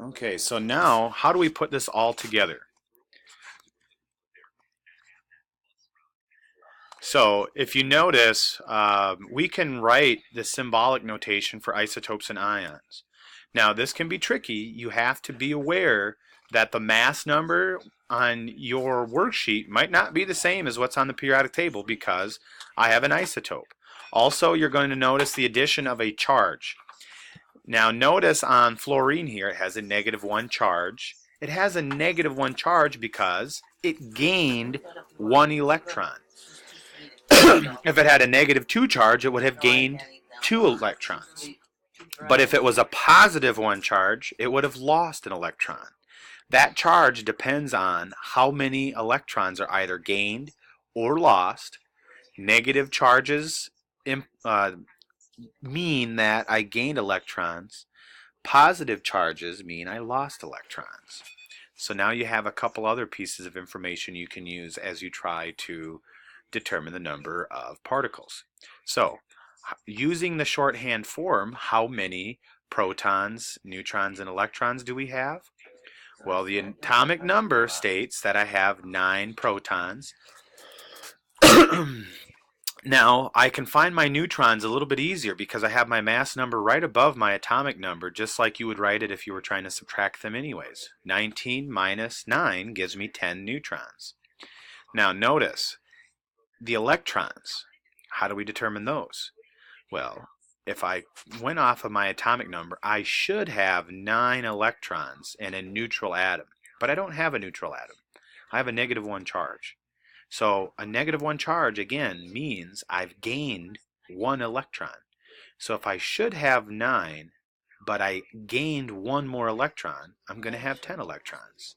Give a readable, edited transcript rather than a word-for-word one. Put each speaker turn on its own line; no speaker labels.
Okay, so now how do we put this all together? So if you notice, we can write the symbolic notation for isotopes and ions. Now this can be tricky. You have to be aware that the mass number on your worksheet might not be the same as what's on the periodic table because I have an isotope. Also, you're going to notice the addition of a charge. Now notice on fluorine here it has a -1 charge. It has a -1 charge because it gained 1 electron. If it had a -2 charge, it would have gained 2 electrons. But if it was a +1 charge, it would have lost an electron. That charge depends on how many electrons are either gained or lost. Negative charges mean that I gained electrons. Positive charges mean I lost electrons. So now you have a couple other pieces of information you can use as you try to determine the number of particles. So using the shorthand form, how many protons, neutrons, and electrons do we have? Well, the atomic number states that I have 9 protons. Now, I can find my neutrons a little bit easier because I have my mass number right above my atomic number, just like you would write it if you were trying to subtract them anyways. 19 minus 9 gives me 10 neutrons. Now notice, the electrons, how do we determine those? Well, if I went off of my atomic number, I should have 9 electrons in a neutral atom. But I don't have a neutral atom. I have a -1 charge. So a -1 charge, again, means I've gained 1 electron. So if I should have 9, but I gained 1 more electron, I'm going to have 10 electrons.